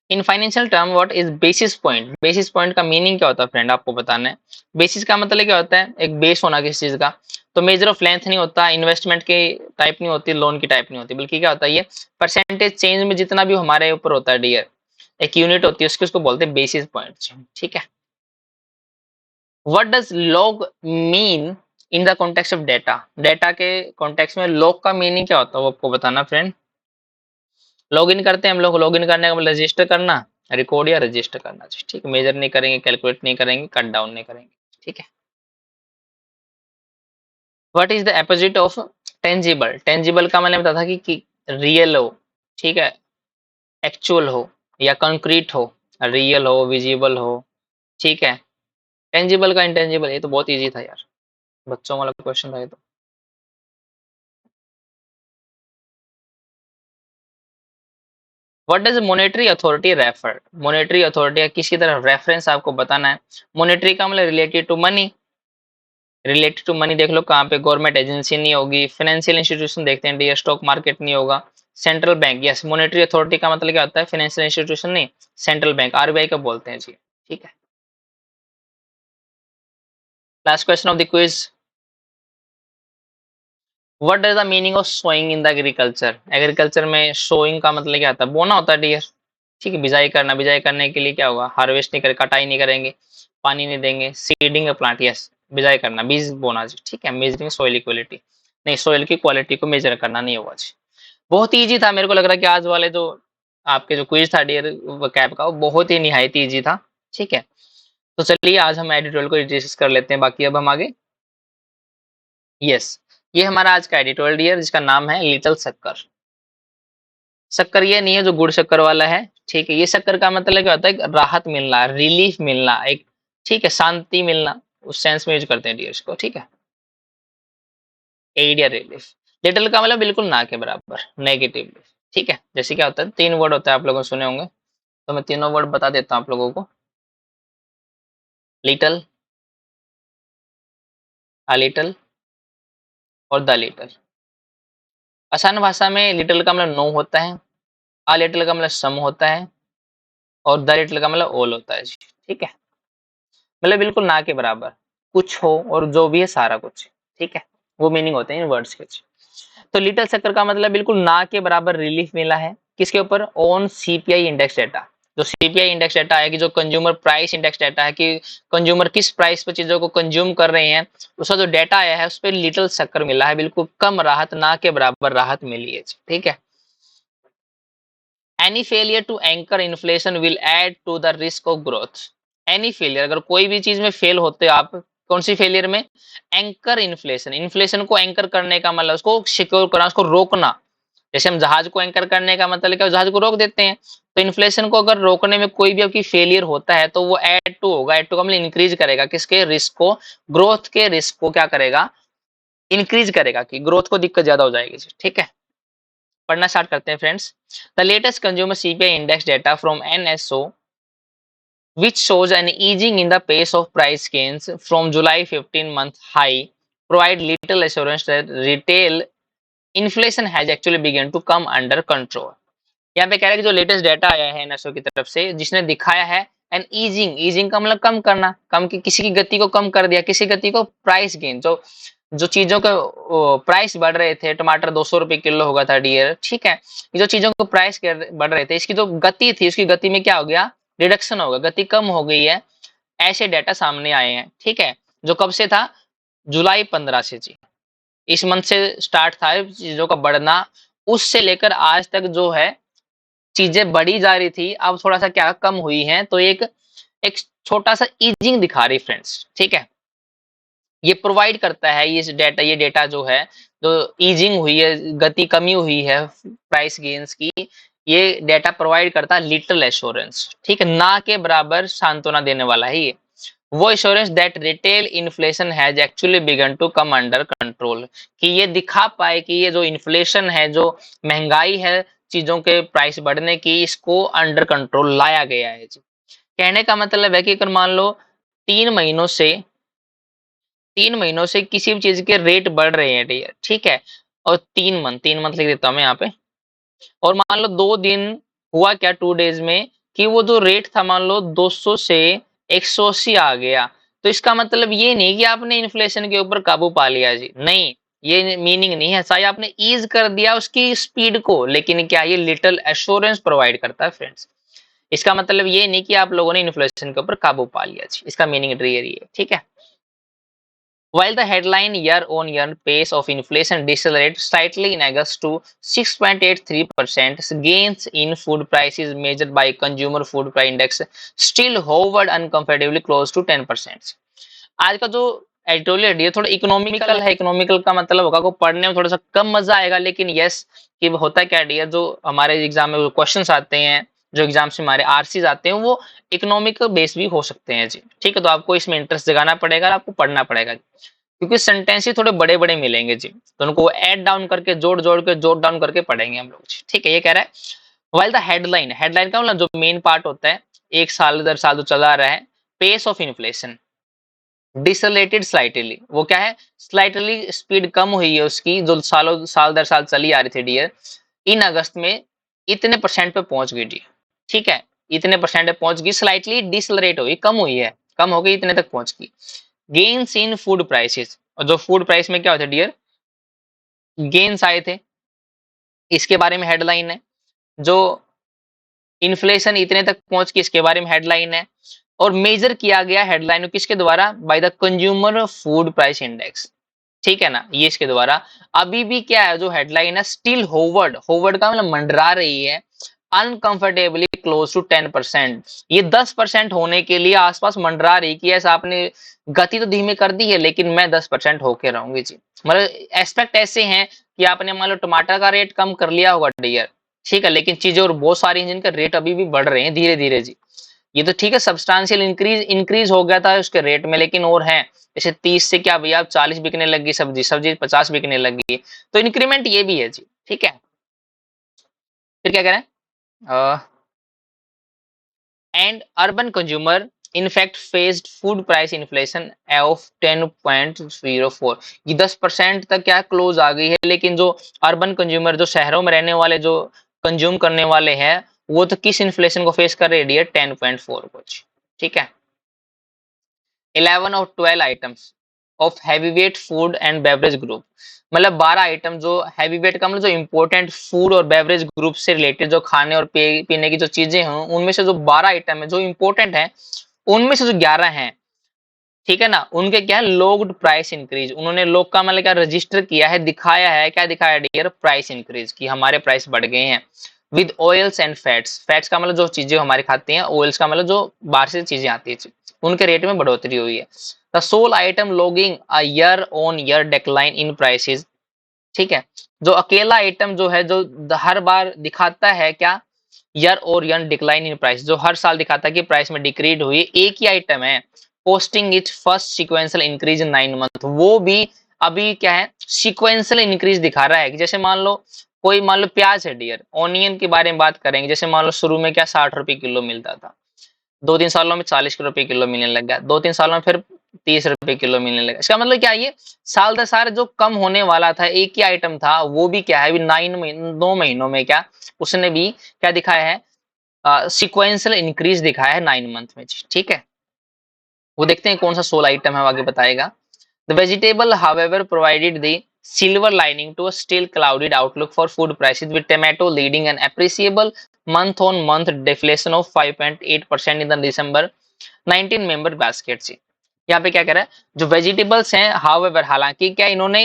In financial term what is basis point, basis point का मीनिंग क्या होता है फ्रेंड, आपको बताना है। बेसिस का मतलब क्या होता है, एक बेस होना किसी चीज का। तो मेजर ऑफ लेंथ नहीं होता, इन्वेस्टमेंट की टाइप नहीं होती, लोन की टाइप नहीं होती, बल्कि क्या होता है, ये परसेंटेज चेंज में जितना भी हमारे ऊपर होता है डियर, एक यूनिट होती है उसकी, उसको बोलते हैं बेसिस पॉइंट, ठीक है। What does log mean in the context of data, data के कॉन्टेक्स्ट में लॉग का मीनिंग क्या होता है, वो आपको बताना फ्रेंड। लॉगिन करते हैं हम लोग, लॉगिन करने का मतलब रजिस्टर करना, रिकॉर्ड या रजिस्टर करना, ठीक है। मेजर नहीं करेंगे, कैलकुलेट नहीं करेंगे, कट डाउन नहीं करेंगे, ठीक है। What is the opposite of tangible, tangible का मैंने बताया था कि रियल हो, ठीक है, एक्चुअल हो या कंक्रीट हो, रियल हो, विजिबल हो, ठीक है। टेंजिबल का इंटेंजिबल, ये तो बहुत इजी था यार, बच्चों वाला क्वेश्चन था ये तो। What does monetary authority refer, monetary authority किसकी तरफ रेफरेंस आपको बताना है। मॉनेटरी का मतलब related to money, related to money देख लो कहाँ पे, गवर्नमेंट एजेंसी नहीं होगी, फाइनेंशियल इंस्टीट्यूशन देखते हैं डियर, स्टॉक मार्केट नहीं होगा, central bank, yes monetary authority का मतलब क्या होता है, फाइनेंशियल इंस्टीट्यूशन नहीं, सेंट्रल बैंक, आरबीआई का बोलते हैं जी, ठीक है। Last question of the quiz, what is the meaning of sowing in the agriculture, agriculture में सोइंग का मतलब क्या होता है, बोना होता है डियर, ठीक है। बिजाई करना, बिजाई करने के लिए क्या होगा, हार्वेस्ट नहीं करेंगे, कटाई नहीं करेंगे, पानी नहीं देंगे, सीडिंग ए प्लांट, यस बिजाई करना, बीज बोना जी, ठीक है। मेजरिंग सोइल इक्वलिटी, नहीं सोइल की क्वालिटी को मेजर करना नहीं होगा जी। बहुत ईजी था, मेरे को लग रहा है कि आज वाले जो आपके जो क्विज था डियर कैप का, वो बहुत ही निहायत ईजी था, ठीक है। तो चलिए आज हम एडिटोरियल को डिस्कस कर लेते हैं, बाकी अब हम आगे, यस ये हमारा आज का एडिटोरियल डियर, जिसका नाम है लिटिल शक्कर। शक्कर ये नहीं है जो गुड़ शक्कर वाला है, ठीक है। ये शक्कर का मतलब क्या होता है, एक राहत मिलना, रिलीफ मिलना, एक, ठीक है, शांति मिलना, उस सेंस में यूज करते हैं डियर इसको, ठीक है। एड या रिलीफ। लिटिल का मतलब बिल्कुल ना के बराबर, नेगेटिवली, ठीक है। जैसे क्या होता है, तीन वर्ड होता है, आप लोगों ने सुने होंगे, तो मैं तीनों वर्ड बता देता हूँ आप लोगों को। लिटल, अ लिटल और द लिटल। आसान भाषा में लिटल का मतलब नो होता है, अ लिटल का मतलब सम होता है, और द लिटल का मतलब ऑल होता है जी, ठीक है। मतलब बिल्कुल ना के बराबर, कुछ हो और जो भी है सारा कुछ, ठीक है। वो मीनिंग होते हैं इन वर्ड्स के। तो लिटिल शक्कर का मतलब बिल्कुल ना के बराबर रिलीफ मिला है, किसके ऊपर, ऑन सीपीआई इंडेक्स डेटा। जो सीपीआई इंडेक्स डेटा है कि जो कंज्यूमर प्राइस इंडेक्स डेटा है कि कंज्यूमर किस प्राइस पर चीजों को कंज्यूम कर रहे हैं, उसका जो डेटा आया है उस पर लिटिल शक्कर मिला है, बिल्कुल कम राहत, ना के बराबर राहत मिली है, ठीक है। Any failure to anchor inflation will add to the risk of growth. Any failure, अगर कोई भी चीज में फेल होते हो आप, कौन सी फेलियर में, एंकर इन्फ्लेशन, इन्फ्लेशन को एंकर करने का मतलब उसको सिक्योर करना, उसको रोकना। जैसे हम जहाज को एंकर करने का मतलब क्या, जहाज को रोक देते हैं, तो इन्फ्लेशन को अगर रोकने में कोई भी आपकी फेलियर होता है, तो वो एड टू होगा, एड टू का मतलब इंक्रीज करेगा किसके, रिस्क को, ग्रोथ के रिस्क को क्या करेगा, इंक्रीज करेगा कि ग्रोथ को दिक्कत ज्यादा हो जाएगी जी। ठीक है, पढ़ना स्टार्ट करते हैं friends. The latest consumer CPI index data from NSO which shows an easing in the pace of price gains from July 15 month high, provide little assurance that retail inflation has actually begun to come under control. यहाँ पे कह रहा है कि जो latest data आया है NSO की तरफ से जिसने दिखाया है एन ईजिंग, ईजिंग का मतलब कम करना, कम की किसी की गति को कम कर दिया, किसी गति को प्राइस गेन, जो जो चीजों के प्राइस बढ़ रहे थे, टमाटर 200 रुपए किलो होगा था डियर, ठीक है, जो चीजों को प्राइस बढ़ रहे थे इसकी जो गति थी उसकी गति में क्या हो गया, रिडक्शन होगा, गति कम हो गई है, ऐसे डाटा सामने आए हैं। ठीक है, जो कब से था, जुलाई 15 से जी, इस मंथ से स्टार्ट था चीजों का बढ़ना, उससे लेकर आज तक जो है चीजें बढ़ी जा रही थी, अब थोड़ा सा क्या कम हुई है, तो एक एक छोटा सा ईजिंग दिखा रही फ्रेंड्स। ठीक है, ये प्रोवाइड करता है ये डेटा जो है, जो ईजिंग हुई है, गति कमी हुई है प्राइस गेन्स की, ये डेटा प्रोवाइड करता है लिटिल एश्योरेंस, ठीक है, ना के बराबर सांत्वना देने वाला है ये, वो assurance that retail inflation has actually begun to come under control, कि ये दिखा पाए कि ये जो इन्फ्लेशन है, जो महंगाई है, चीजों के प्राइस बढ़ने की, इसको अंडर कंट्रोल लाया गया है जी। कहने का मतलब है कि अगर मान लो 3 महीनों से 3 महीनों से किसी भी चीज के रेट बढ़ रहे हैं डियर, ठीक है, और 3 मंथ लिख देता हूं मैं यहाँ पे, और मान लो 2 दिन हुआ क्या, 2 डेज में, कि वो जो रेट था मान लो 200 से 180 आ गया, तो इसका मतलब ये नहीं कि आपने इन्फ्लेशन के ऊपर काबू पा लिया जी, नहीं, ये मीनिंग नहीं है, सही आपने ईज कर दिया उसकी स्पीड को, लेकिन क्या ये लिटिल एश्योरेंस प्रोवाइड करता है फ्रेंड्स। इसका मतलब ये नहीं कि आप लोगों ने इन्फ्लेशन के ऊपर काबू पा लिया जी, इसका मीनिंग ये है। ठीक है, while the headline year-on-year pace of inflation decelerated slightly in August to 6.83%, gains in food prices measured by Consumer Food Price Index still hovered uncomfortably close to 10%. आज का जो एडिटोरियल है थोड़ा इकोनॉमिकल है, इकोनॉमिकल का मतलब होगा को पढ़ने में थोड़ा सा कम मजा आएगा, लेकिन यस कि होता क्या डियर, जो हमारे एग्जाम में क्वेश्चंस आते हैं, जो एग्जाम से हमारे आरसीज आते हैं, वो इकोनॉमिक बेस भी हो सकते हैं जी। ठीक है, तो आपको इसमें इंटरेस्ट जगाना पड़ेगा, आपको पढ़ना पड़ेगा, क्योंकि सेंटेंस ही थोड़े बड़े बड़े मिलेंगे जी, तो उनको ऐड डाउन करके जोड़ डाउन करके पढ़ेंगे हम लोग। ठीक है, ये कह रहा है वाइल द हेडलाइन, हेडलाइन का मतलब जो मेन पार्ट होता है, एक साल दर साल जो चला रहा है, पेस ऑफ इन्फ्लेशन डिसलेटेड स्लाइटली, वो क्या है, स्लाइटली स्पीड कम हुई है उसकी, जो साल दर साल चली आ रही थी डियर, इन अगस्त में इतने परसेंट पे पहुंच गई डी। ठीक है, इतने परसेंट पे पहुंच गई, स्लाइटली डिसलरेट हुई, कम हुई है, कम हो गई, इतने तक पहुंच गई। गेन्स इन फूड प्राइसेस, और जो फूड प्राइस में क्या होता है डियर, गेन्स आए थे, इसके बारे में हेडलाइन है। जो इन्फ्लेशन इतने तक पहुंच गई, इसके बारे में हेडलाइन है। और मेजर किया गया हेडलाइन किसके द्वारा, by the consumer food price index, ठीक है ना, ये इसके द्वारा। अभी भी क्या है जो हेडलाइन है, स्टिल होवर्ड, होवर्ड का मतलब मंडरा रही है, अनकंफर्टेबली क्लोज टू 10%, ये 10% होने के लिए आसपास मंडरा रही कि ऐसा आपने गति तो धीमी कर दी है, लेकिन मैं 10% होके रहूंगी जी। मतलब एस्पेक्ट ऐसे हैं कि आपने मान लो टमाटर का रेट कम कर लिया होगा डियर, ठीक है, लेकिन चीजें और बहुत सारी जिनका रेट अभी भी बढ़ रहे हैं धीरे धीरे जी। ये तो ठीक है, सब्सटेंशियल इंक्रीज हो गया था उसके रेट में, लेकिन और है, जैसे 30 से क्या भैया 40 बिकने लगी सब्जी, सब्जी 50 बिकने लगी, तो इंक्रीमेंट ये भी है जी। ठीक है, फिर क्या करें, and urban consumer in fact faced food price inflation of 10.04, ये 10% तक क्या क्लोज आ गई है, लेकिन जो अर्बन कंज्यूमर, जो शहरों में रहने वाले, जो कंज्यूम करने वाले हैं, वो तो किस इन्फ्लेशन को फेस कर रहे हैं, 10.4 कुछ। ठीक है, 11 और 12 items of heavyweight food and beverage group, मतलब 12 आइटम जो हैवीवेट का मतलब जो इंपॉर्टेंट फूड और बेवरेज ग्रुप से रिलेटेड, जो खाने और पीने की जो चीजें हैं, उनमें से जो 12 आइटम है जो इंपॉर्टेंट है, उनमें से जो 11 हैं, ठीक है ना, उनके क्या है, लोग्ड प्राइस इंक्रीज, उन्होंने लोग का मतलब क्या रजिस्टर किया है, दिखाया है, क्या दिखाया डियर, प्राइस इंक्रीज, की हमारे प्राइस बढ़ गए हैं। With oils and fats, fats का मतलब जो चीजें हमारे खाते हैं, ऑयल्स का मतलब जो बाहर से चीजें आती है, उनके रेट में बढ़ोतरी हुई है। The sole item logging a year on year decline in prices, ठीक है, जो अकेला आइटम जो है, जो हर बार दिखाता है क्या, ईयर और ईयर डिक्लाइन इन प्राइस, जो हर साल दिखाता है कि प्राइस में डिक्रीज हुई, एक ही आइटम है, posting it first sequential increase in 9 month, वो भी अभी क्या है, सीक्वेंशियल इंक्रीज दिखा रहा है कि जैसे मान लो प्याज है डियर, ऑनियन के बारे में बात करेंगे, जैसे मान लो शुरू में क्या 60 रुपए किलो मिलता था, 2-3 सालों में 40 रुपए किलो मिलने लग गया, 2-3 सालों में फिर 30 रुपए किलो मिलने लगा। इसका मतलब क्या है, ये साल दर साल जो कम होने वाला था, एक ही आइटम था, वो भी क्या है अभी 9 महीनों में क्या उसने भी क्या दिखाया है, सिक्वेंशियल इंक्रीज दिखाया है 9 मंथ में। ठीक है, वो देखते हैं कौन सा 16 आइटम है, वो आगे बताएगा। The vegetable, however, provided the silver lining to a still clouded outlook for food prices, with tomato leading an appreciable month-on-month deflation of 5.8% in the December 19 member basket से। यहाँ पे क्या कह रहा है, जो वेजिटेबल्स हैं, however, हालांकि क्या इन्होंने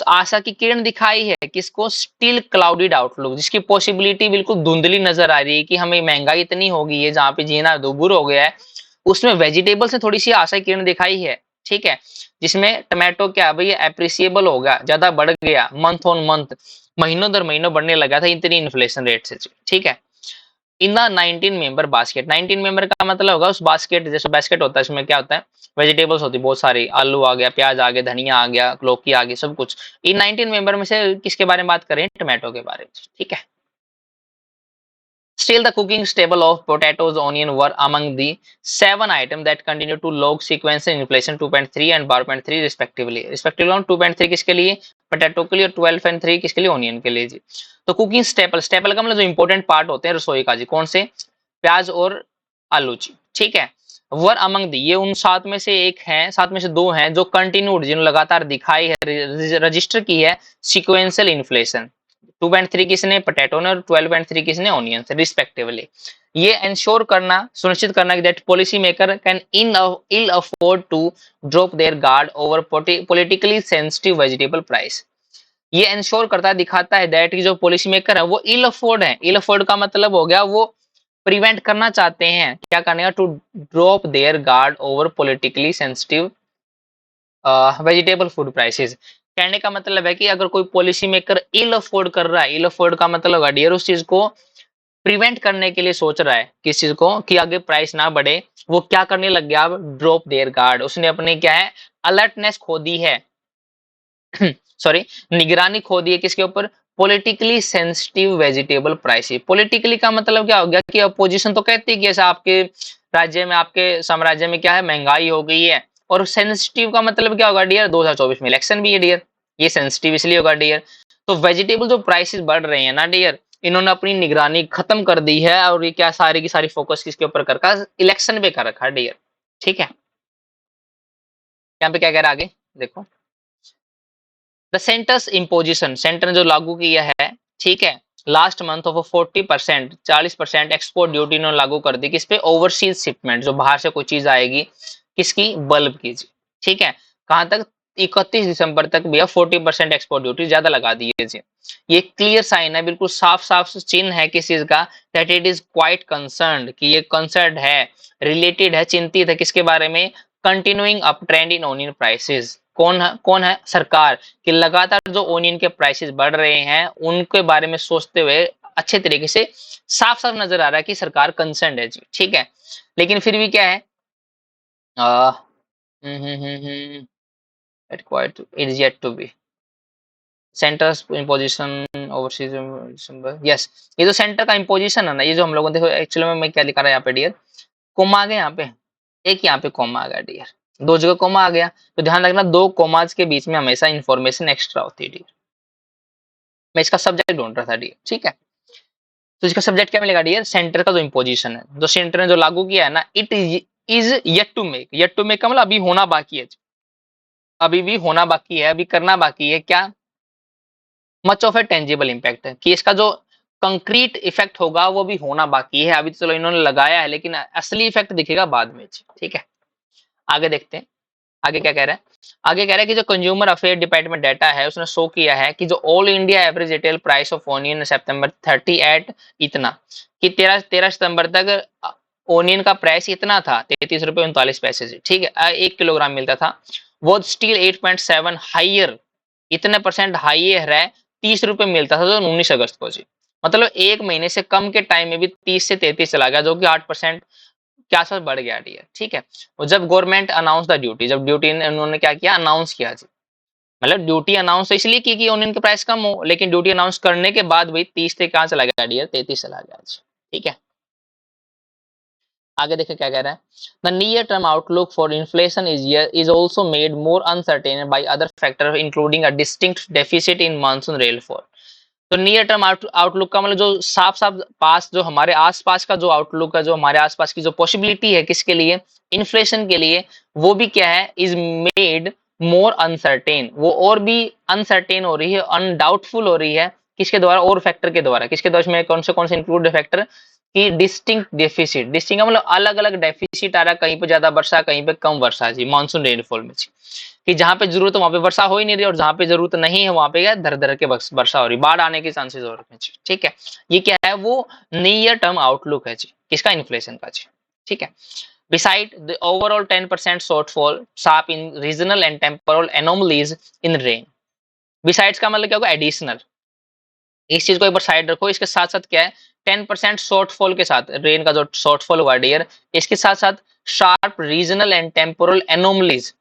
आशा की किरण दिखाई है, किसको, स्टिल क्लाउडेड आउटलुक, जिसकी पॉसिबिलिटी बिल्कुल धुंधली नजर आ रही है कि हमें महंगाई इतनी होगी है जहाँ पे जीना दुभुर हो गया है, उसमें वेजिटेबल से थोड़ी सी आशा की किरण दिखाई है। ठीक है, जिसमें टमाटो क्या भाई अप्रिसिएबल होगा, ज्यादा बढ़ गया, मंथ ऑन मंथ, महीनों दर महीनों बढ़ने लगा था इतनी इन्फ्लेशन रेट से। ठीक है, in the 19 member basket, 19 member का मतलब होगा उस बास्केट, जैसे बास्केट होता है इसमें क्या होता है, वेजिटेबल्स होती है बहुत सारी, आलू आ गया, प्याज आ गया, धनिया आ गया, लौकी आ गई, सब कुछ। इन 19 मेंबर में से किसके बारे में बात करें, टमाटो के बारे में। ठीक है, still the cooking staple of potatoes onion were among the 7 items that continue to log sequential inflation 2.3 and 12.3 respectively on 2.3 किसके लिए, पोटैटो के लिए, और 12.3 किसके लिए, ऑनियन के लिए जी। तो कुकिंग स्टेपल, स्टेपल का मतलब जो इंपॉर्टेंट पार्ट होते हैं रसोई का जी, कौन से, प्याज और आलू जी। ठीक है, वर अमंग दी, ये उन 7 में से एक हैं, 7 में से 2 हैं जो कंटिन्यूड, जिन्होंने लगातार दिखाई है, रजिस्टर की है सिक्वेंशियल इन्फ्लेशन। 2.3 किसने, पोटैटो ने, और 12.3 किसने, ऑनियन से रिस्पेक्टिवली। ये इंश्योर करना, सुनिश्चित करना कि that policy maker can ill afford to drop their guard over politically sensitive vegetable price. ये इंश्योर करता है, दिखाता है दैट की जो पॉलिसी मेकर है वो इल अफोर्ड है, इल अफोर्ड का मतलब हो गया वो प्रिवेंट करना चाहते हैं, क्या करने का, to drop their guard over politically sensitive vegetable food prices. कहने का मतलब है कि अगर कोई पॉलिसी मेकर इल अफोर्ड कर रहा है, इल अफोर्ड का मतलब है डियर उस चीज को प्रिवेंट करने के लिए सोच रहा है, किस चीज को, कि आगे प्राइस ना बढ़े, वो क्या करने लग गया, अब ड्रॉप देयर गार्ड, उसने अपने क्या है अलर्टनेस खो दी है, सॉरी, निगरानी खो दी है किसके ऊपर, politically sensitive vegetable prices. Politically का मतलब क्या हो गया कि अपोजिशन तो कहती है कि ऐसा आपके राज्य में, आपके साम्राज्य में क्या है, महंगाई हो गई है, और सेंसिटिव का मतलब क्या होगा डियर, 2024 में इलेक्शन भी है डियर, ये सेंसिटिव इसलिए होगा डियर। तो वेजिटेबल जो प्राइसेस बढ़ रहे हैं ना डियर, इन्होंने अपनी निगरानी खत्म कर दी है, और ये क्या सारी की सारी फोकस किसके ऊपर कर रखा है, इलेक्शन पे कर रखा है डियर। ठीक है, यहाँ पे क्या कह रहा है आगे देखो, द सेंटर्स इम्पोजिशन, सेंटर ने जो लागू किया है, ठीक है, last month of 40%, 40% export duty इन्होंने लागू कर दी, किस पे, ओवरसीज शिपमेंट, जो बाहर से कोई चीज आएगी, किसकी, बल्ब की जी। ठीक है, कहां तक, 31 दिसंबर तक भैया 40% एक्सपोर्ट ड्यूटी ज्यादा लगा दी है जी। ये क्लियर साइन है, बिल्कुल साफ साफ चिन्ह है किस चीज का, that it is quite concerned, कि ये कंसर्न है, रिलेटेड है, चिंतित है किसके बारे में, कंटिन्यूइंग अप ट्रेंड इन ऑनियन प्राइसेस। कौन है, सरकार, कि लगातार जो ओनियन के प्राइसेस बढ़ रहे हैं उनके बारे में सोचते हुए अच्छे तरीके से साफ साफ नजर आ रहा है कि सरकार कंसर्न है जी। ठीक है, लेकिन फिर भी क्या है, it is yet to be centre's imposition overseas, yes, ये जो सेंटर का इम्पोजिशन है ना, ये जो हम लोगों देखो एक्चुअली में मैं क्या लिखा रहा है यहाँ पे डियर, कोमा आ गया यहाँ पे, एक यहाँ पे कोमा आ गया डियर, 2 जगह कोमा आ गया, तो ध्यान रखना 2 कोमाज के बीच में हमेशा इंफॉर्मेशन एक्स्ट्रा होती है डियर। मैं इसका सब्जेक्ट ढूंढ रहा था डियर। ठीक है, तो इसका सब्जेक्ट क्या मिलेगा डियर, सेंटर का जो इम्पोजिशन है, जो सेंटर ने जो लागू किया है ना, it is yet to make, yet to make का मतलब अभी होना बाकी है, अभी भी होना बाकी है, अभी करना बाकी है क्या, much of A tangible impact है, कि इसका जो कंक्रीट इफेक्ट होगा वो भी होना बाकी है, अभी तो चलो इन्होंने लगाया है लेकिन असली इफेक्ट दिखेगा बाद में। ठीक है, आगे देखते हैं, आगे क्या कह रहा है, आगे कह रहा है कि जो कंज्यूमर अफेयर डिपार्टमेंट डाटा है उसने शो किया है कि जो all India average retail price of onion सितंबर 30 एट इतना, कि 13 सितंबर तक ओनियन का प्राइस इतना था, 33 रुपए 39 पैसे से। ठीक है, 1 किलोग्राम मिलता था, वो स्टिल 8.7 हाइयर, इतने परसेंट हाइयर है, 30 रुपए मिलता था जो 19 अगस्त को जी। मतलब एक महीने से कम के टाइम में भी 30 से 33 चला गया, जो कि 8% के आसपास बढ़ गया डियर। ठीक है, और जब गवर्नमेंट अनाउंस द ड्यूटी, जब ड्यूटी ने उन्होंने क्या किया, अनाउंस किया जी, मतलब ड्यूटी अनाउंस तो इसलिए की कि ओनियन की प्राइस कम हो, लेकिन ड्यूटी अनाउंस करने के बाद भाई 30 से कहाँ चला गया डियर, 33 चला गया आज। ठीक है, आगे देखे क्या कह रहा है। The near term outlook for inflation is also made more uncertain by other factor including a distinct deficit in monsoon rainfall. तो नियर टर्म आउटलुक का मतलब जो साफ साफ पास, जो हमारे आसपास का जो आउटलुक है, जो हमारे आसपास की जो पॉसिबिलिटी है किसके लिए, इन्फ्लेशन के लिए, वो भी क्या है, इज मेड मोर अनसर्टेन, वो और भी अनसर्टेन हो रही है, अनडाउटफुल हो रही है, किसके द्वारा, और फैक्टर के द्वारा, किसके द्वारा, इसमें कौन से इंक्लूड फैक्टर की डिस्टिंक्ट डेफिसिट, डिस्टिंक्ट मतलब अलग अलग डेफिसिट आ रहा है, कहीं पे ज्यादा वर्षा कहीं पे कम वर्षा जी, मानसून रेनफॉल में जी, कि जहां पे जरूरत है वहां पे वर्षा हो ही नहीं रही, और जहां पे जरूरत नहीं है वहां पे क्या धर धर के वर्षा हो रही, बाढ़ आने के चांसेस हो रखे हैं जी। ठीक है, ये क्या है, वो नियर टर्म आउटलुक है जी, किसका, इन्फ्लेशन का जी। ठीक है, beside the overall 10% shortfall sharp in regional and temporal anomalies in rain, besides का मतलब क्या होगा, एडिशनल, इस चीज को एक बार साइड रखो, इसके साथ साथ क्या है, 10% शॉर्टफॉल के साथ, रेन का जो शॉर्टफॉल हुआ डियर, इसके साथ साथ sharp regional and temporal anomalies,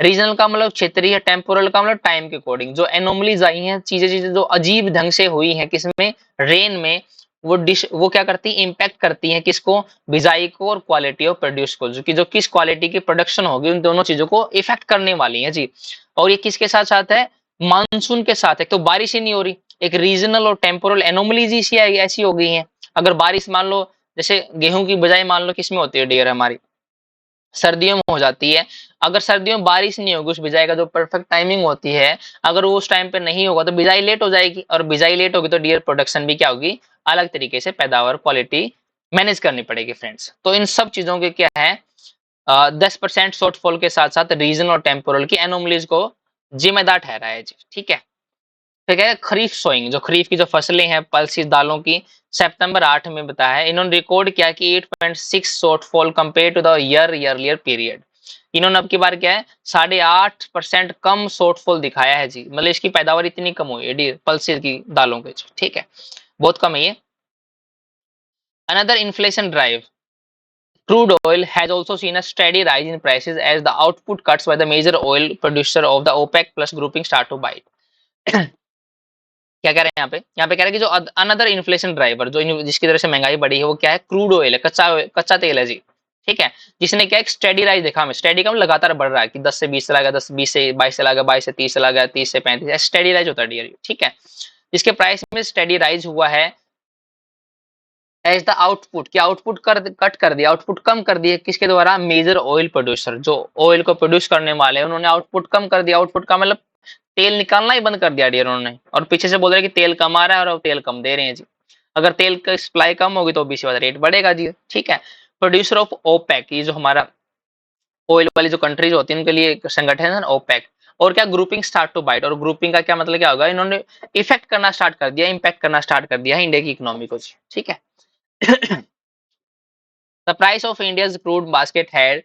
regional का मतलब क्षेत्रीय, टेम्पोरल का मतलब टाइम के अकॉर्डिंग, जो एनोमलीज आई हैं, चीजें चीजें जो अजीब ढंग से हुई हैं किसमें, रेन में, वो क्या करती है, इम्पैक्ट करती हैं किसको, बिजाई को और क्वालिटी ऑफ प्रोड्यूस को, जो किस क्वालिटी की प्रोडक्शन होगी, उन दोनों चीजों को इफेक्ट करने वाली है जी। और ये किसके साथ साथ है, मानसून के साथ है, तो बारिश ही नहीं हो रही, एक रीजनल और टेम्पोरल एनोमलीज ही ऐसी हो गई हैं। अगर बारिश मान लो, जैसे गेहूं की बजाय मान लो किसमें होती है डियर, हमारी सर्दियों में हो जाती है, अगर सर्दियों में बारिश नहीं होगी, उस बिजाई का जो परफेक्ट टाइमिंग होती है, अगर वो उस टाइम पे नहीं होगा तो बिजाई लेट हो जाएगी, और बिजाई लेट होगी तो डियर प्रोडक्शन भी क्या होगी, अलग तरीके से पैदावार क्वालिटी मैनेज करनी पड़ेगी फ्रेंड्स। तो इन सब चीजों के क्या है, 10% शॉर्टफॉल के साथ साथ रीजन और टेम्पोरल की एनोमलीज को जिम्मेदार ठहरा है जी। ठीक है, फिर क्या है, खरीफ सोइंग, जो खरीफ की जो फसलें हैं पल्सिस दालों की, सितंबर 8 में बताया है, इन्होंने रिकॉर्ड किया कि 8.6 shortfall compare to the earlier period, इन्होंने अब की बार क्या है, 8.5% कम शॉर्टफॉल दिखाया है जी, मतलब इसकी पैदावार इतनी कम हुई है पल्सिस की दालों के। ठीक है, बहुत कम है ये। Another inflation drive, crude oil has also seen a steady rise in prices as the output cuts by the major oil producer of the OPEC plus grouping start to bite. क्या कह रहे हैं यहाँ पे कह रहे हैं कि जो अनदर इन्फ्लेशन ड्राइवर, जो जिसकी तरह से महंगाई बढ़ी है, वो क्या है, क्रूड ऑयल है, कच्चा तेल है जी। ठीक है, जिसने क्या एक स्टेडी राइज देखा हमें, स्टेडी का मतलब लगातार बढ़ रहा है कि 10 से 20 चला गया, 10 20 से 22 चला गया, 22 से 30 चला गया, 30 से 35, स्टेडी राइज होता है डियर। ठीक है, जिसके प्राइस में स्टेडी राइज हुआ है एज द आउटपुट, क्या आउटपुट कट कर दिया, आउटपुट कम कर दिया, किसके द्वारा, मेजर ऑयल प्रोड्यूसर, जो ऑयल को प्रोड्यूस करने वाले हैं, उन्होंने आउटपुट कम कर दिया, आउटपुट का मतलब तेल निकालना ही बंद कर दिया डियर उन्होंने, और पीछे से बोल रहे हैं कि तेल कम आ रहा है और तेल कम दे रहे हैं जी। अगर तेल का सप्लाई कम होगी तो बीच वाला रेट बढ़ेगा जी। ठीक है, प्रोड्यूसर ऑफ ओपेक, ये जो हमारा ऑयल वाली जो कंट्रीज होती है उनके लिए एक संगठन है ओपेक, और क्या ग्रुपिंग स्टार्ट टू बाइट, और ग्रुपिंग का क्या मतलब क्या होगा, इन्होंने इफेक्ट करना स्टार्ट कर दिया, इम्पैक्ट करना स्टार्ट कर दिया है इंडिया की इकोनॉमी को जी। ठीक है, the price of India's crude basket had,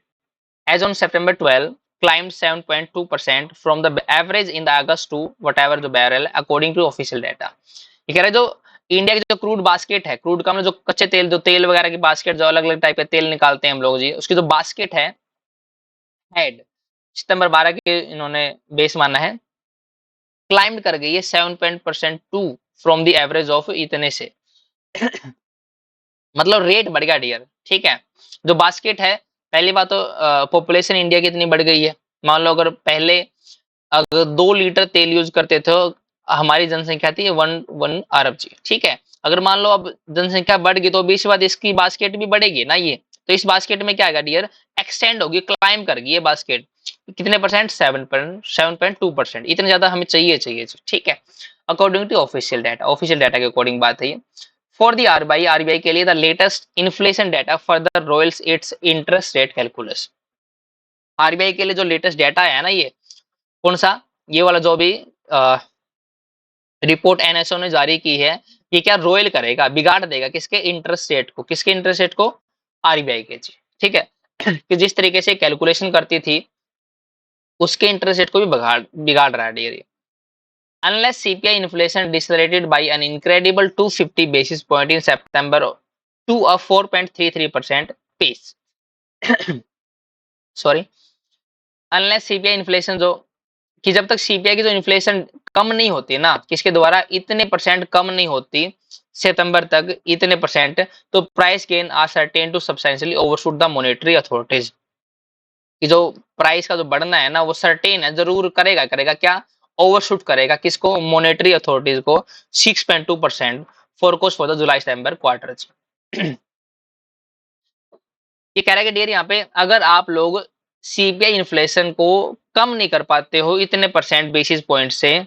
as on September 12, climbed 7.2% from the average in the August to whatever the barrel according to official data. ये कह रहे जो इंडिया की जो क्रूड बास्केट है, क्रूड का मतलब जो कच्चे तेल, जो तेल वगैरह की बास्केट, जो अलग अलग टाइप के तेल निकालते हैं हम लोग जी, उसकी जो बास्केट है, हेड, सितंबर 12 के इन्होंने बेस माना है, क्लाइंब कर गई है 7% फ्रॉम द एवरेज ऑफ इतने से, मतलब रेट बढ़ गया डियर। ठीक है, जो बास्केट है, पहली बात तो पॉपुलेशन इंडिया की इतनी बढ़ गई है, मान लो अगर पहले अगर 2 लीटर तेल यूज करते थे, हमारी जनसंख्या थी 1 अरब जी। ठीक है, अगर मान लो अब जनसंख्या बढ़ गई तो बीच बाद इसकी बास्केट भी बढ़ेगी ना ये, तो इस बास्केट में क्या आएगा डियर, एक्सटेंड होगी, क्लाइम कर गई ये बास्केट, कितने परसेंट, 7.2%, इतने ज्यादा हमें चाहिए। ठीक है, अकॉर्डिंग टू ऑफिशियल डाटा के अकॉर्डिंग बात है ये। फॉर दी आरबीआई के लिए the latest inflation data further Royals it's interest rate calculus, RBI के लिए जो लेटेस्ट डाटा है ना, ये कौन सा, ये वाला जो भी रिपोर्ट एनएसओ ने जारी की है, ये क्या रोयल करेगा, बिगाड़ देगा किसके इंटरेस्ट रेट को, किसके इंटरेस्ट रेट को, आरबीआई के जी। ठीक है, कि जिस तरीके से कैलकुलेशन करती थी उसके इंटरेस्ट रेट को भी बिगाड़ रहा है dear. Unless CPI inflation decelerated by an incredible 250 basis point in September to a 4.33% pace. Sorry, unless CPI inflation जो कि जब तक सीपीआई की जो इन्फ्लेशन कम नहीं होती ना, किसके द्वारा इतने परसेंट कम नहीं होती सितंबर तक इतने परसेंट, तो price gain are certain to substantially overshoot the monetary authorities, कि जो प्राइस का जो बढ़ना है ना वो सर्टेन है, जरूर करेगा, करेगा क्या, ओवरशूट करेगा किसको, मॉनेटरी अथॉरिटीज को 6.2% forecast for the July September quarter. ये कह रहा है कि डियर यहाँ पे अगर आप लोग सीपीआई इन्फ्लेशन को कम नहीं कर पाते हो इतने परसेंट बेसिस पॉइंट से,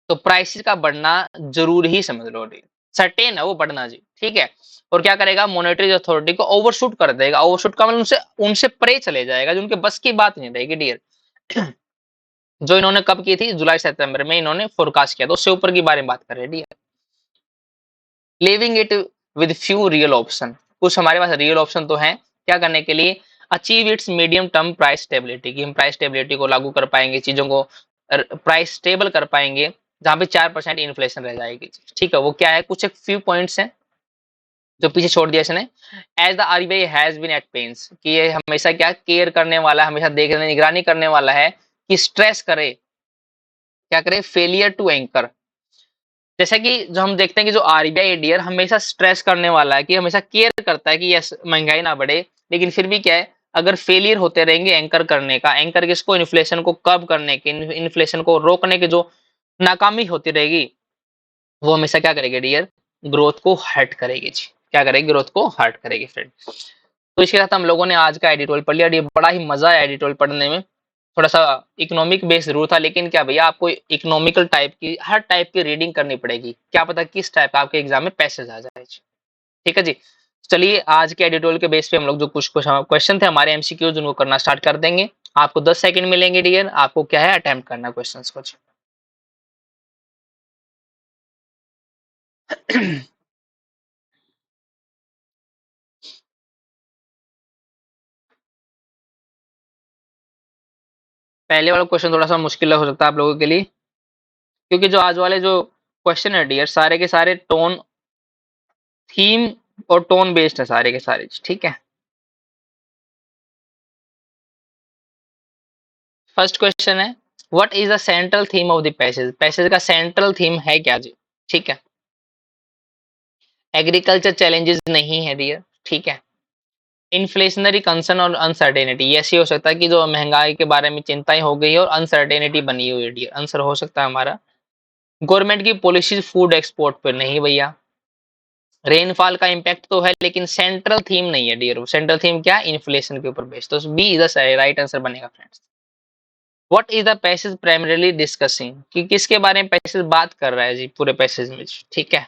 तो प्राइसेस का बढ़ना जरूर ही समझ लो, सर्टेन है वो बढ़ना जी, ठीक है। और क्या करेगा, मॉनेटरी अथॉरिटी को ओवरशूट कर देगा, ओवरशूट का मतलब उनसे उनसे परे चले जाएगा, जो उनके बस की बात नहीं रहेगी डियर। जो इन्होंने कब की थी, जुलाई सितंबर में इन्होंने फोरकास्ट किया, तो उससे ऊपर की बारे में बात कर रहे हैं dear. Leaving it with few real option, कुछ हमारे पास रियल ऑप्शन तो हैं क्या करने के लिए, achieve it's medium term price stability, की हम प्राइस स्टेबिलिटी को लागू कर पाएंगे, चीजों को प्राइस स्टेबल कर पाएंगे जहां पे 4% इन्फ्लेशन रह जाएगी, ठीक है। वो क्या है, कुछ एक फ्यू पॉइंट्स हैं जो पीछे छोड़ दिया इसने। As the RBI has been at pains, कि ये हमेशा क्या केयर करने वाला है, हमेशा देखने निगरानी करने वाला है कि स्ट्रेस करे, क्या करे, फेलियर टू एंकर। जैसा कि जो हम देखते हैं कि जो आरबीआई डियर हमेशा स्ट्रेस करने वाला है, कि हमेशा केयर करता है कि यस महंगाई ना बढ़े, लेकिन फिर भी क्या है, अगर फेलियर होते रहेंगे एंकर करने का, एंकर किसको, इन्फ्लेशन को कब करने के, इन्फ्लेशन को रोकने के जो नाकामी होती रहेगी, वो हमेशा क्या करेगी डियर, ग्रोथ को हर्ट करेगी जी, क्या करेगी, ग्रोथ को हर्ट करेगी फ्रेंड। तो इसके साथ हम लोगों ने आज का एडिटोरियल पढ़ लिया, ये बड़ा ही मजा आया एडिटोरियल पढ़ने में। थोड़ा सा इकोनॉमिक बेस जरूर था, लेकिन क्या भैया आपको इकोनॉमिकल टाइप की, हर टाइप की रीडिंग करनी पड़ेगी, क्या पता किस टाइप का आपके एग्जाम में पैसेज आ जाए। ठीक है जी। चलिए आज के एडिटोरियल के बेस पे हम लोग जो कुछ कुछ क्वेश्चन थे हमारे एमसीक्यूज उनको करना स्टार्ट कर देंगे। आपको 10 सेकंड मिलेंगे डियर, आपको क्या है अटेम्प्ट करना क्वेश्चंस को। पहले वाला क्वेश्चन थोड़ा सा मुश्किल हो सकता है आप लोगों के लिए, क्योंकि जो आज वाले जो क्वेश्चन है डियर सारे के सारे टोन, थीम और टोन बेस्ड है सारे के सारे, ठीक है। फर्स्ट क्वेश्चन है, what is the central theme of the passage, passage का सेंट्रल थीम है क्या जी, ठीक है। एग्रीकल्चर चैलेंजेस नहीं है डियर, ठीक है। इन्फ्लेशनरी कंसर्न और अनसर्टेनिटी, ये ऐसे हो सकता है कि जो महंगाई के बारे में चिंताएं हो गई है और अनसर्टेनिटी बनी हुई है डियर, आंसर हो सकता है हमारा। गवर्नमेंट की पॉलिसीज फूड एक्सपोर्ट पर नहीं भैया। रेनफॉल का इम्पैक्ट तो है लेकिन सेंट्रल थीम नहीं है डियर, सेंट्रल थीम क्या, इन्फ्लेशन के ऊपर बेस्ड, तो B is the right answer बनेगा friends. What is the passage primarily discussing, कि किसके बारे में पैसेज बात कर रहा है जी पूरे पैसेज में, ठीक है।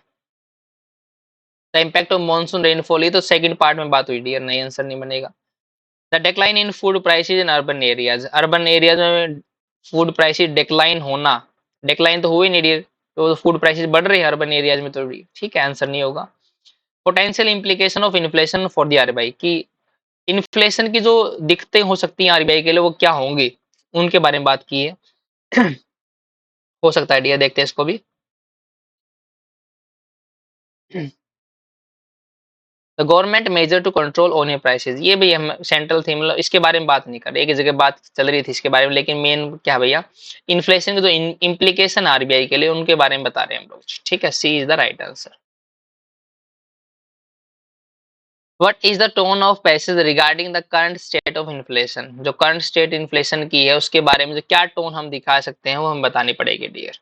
The impact of monsoon rainfall, ये तो सेकंड पार्ट में बात हुई डियर, नहीं आंसर नहीं बनेगा। The decline in food prices in urban areas, urban areas में फूड प्राइसेज डिक्लाइन होना, डिक्लाइन तो हुई नहीं डियर, तो फूड प्राइसेज बढ़ रही है अर्बन एरियाज में, तो ठीक है आंसर नहीं होगा। Potential implication of inflation for the RBI, की इन्फ्लेशन की जो दिक्कतें हो सकती हैं आरबीआई के लिए वो क्या होंगी, उनके बारे में बात की है। हो सकता है डियर, देखते हैं इसको भी। The government measure to control on prices, ये भी हम सेंट्रल थीम, मतलब इसके बारे में बात नहीं कर रहे, एक जगह बात चल रही थी इसके बारे में, लेकिन मेन क्या भैया, इन्फ्लेशन के जो इम्प्लीकेशन आरबीआई के लिए उनके बारे में बता रहे हैं हम लोग, ठीक है। C is the right answer. What is the tone of passage regarding the current state of inflation, जो करंट स्टेट इन्फ्लेशन की है उसके बारे में जो क्या टोन हम दिखा सकते हैं वो हम बतानी पड़ेगी डियर।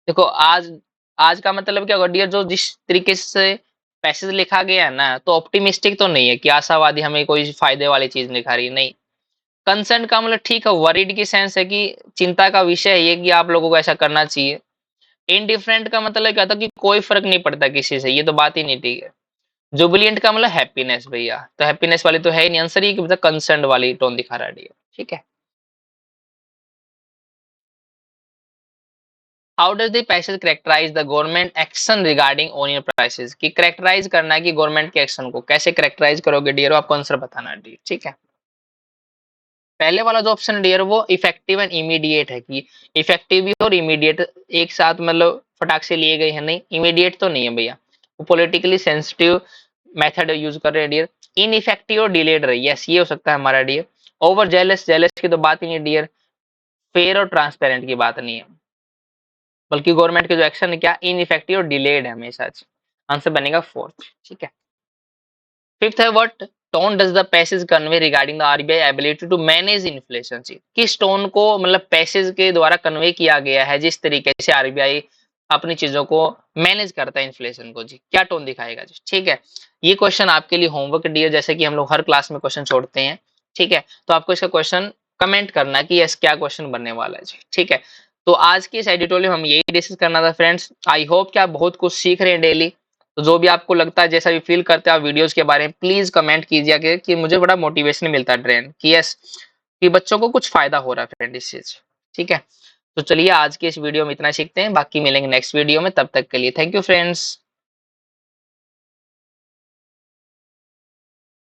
देखो आज, आज का मतलब क्या होगा डियर, जो जिस तरीके से पैसेज लिखा गया है ना, तो ऑप्टिमिस्टिक तो नहीं है कि आशावादी हमें कोई फायदे वाली चीज लिखा रही है, नहीं। कंसर्न का मतलब ठीक है, वरीड की सेंस है कि चिंता का विषय है ये कि आप लोगों को ऐसा करना चाहिए। इनडिफरेंट का मतलब क्या था कि कोई फर्क नहीं पड़ता किसी से, ये तो बात ही नहीं ठीक है। जुबिलियंट का मतलब हैप्पीनेस भैया, तो हैप्पीनेस वाली तो है ही नहीं, आंसर ही मतलब कंसर्न वाली टोन दिखा रहा है डियर, ठीक है। How does the passage characterise the government action regarding onion prices, की करेक्टराइज करना है कि गवर्नमेंट के एक्शन को कैसे करेक्टराइज करोगे डियर, आपको आंसर बताना है डियर, ठीक है। पहले वाला जो ऑप्शन डियर वो इफेक्टिव एंड इमीडिएट है, कि इफेक्टिव भी और इमीडिएट एक साथ मतलब फटाक से लिए गए हैं, नहीं इमीडिएट तो नहीं है भैया, वो पॉलिटिकली सेंसिटिव मेथड यूज कर रहे हैं डियर। इनइफेक्टिव और डिलेड रही, यस ये हो सकता है हमारा डियर। ओवर जेलस, जेलस की तो बात ही नहीं डियर। फेयर और ट्रांसपेरेंट की बात नहीं है, बल्कि गवर्नमेंट के जो एक्शन है क्या, इनइफेक्टिव और डिलेड है हमेशा। आंसर बनेगा फोर्थ। ठीक है। फिफ्थ है what tone does the passage convey regarding the RBI ability to manage inflation. किस टोन को मतलब पैसेज के द्वारा कन्वे किया गया है, जिस तरीके से आरबीआई अपनी चीजों को मैनेज करता है इन्फ्लेशन को, जी क्या टोन दिखाएगा जी। ठीक है, ये क्वेश्चन आपके लिए होमवर्क डियर, जैसे कि हम लोग हर क्लास में क्वेश्चन छोड़ते हैं। ठीक है, तो आपको इसका क्वेश्चन कमेंट करना है कि यस क्या क्वेश्चन बनने वाला है जी। ठीक है, तो आज की इस एडिटोरियल में हम यही डिस्कस करना था फ्रेंड्स। आई होप कि आप बहुत कुछ सीख रहे हैं डेली। तो जो भी आपको लगता है, जैसा भी फील करते हैं आप वीडियोस के बारे में, प्लीज कमेंट कीजिए कि मुझे बड़ा मोटिवेशन मिलता है ट्रेंड कि यस कि बच्चों को कुछ फायदा हो रहा है फ्रेंड इस चीज। ठीक है, तो चलिए आज के इस वीडियो में इतना सीखते हैं, बाकी मिलेंगे नेक्स्ट वीडियो में। तब तक के लिए थैंक यू फ्रेंड्स।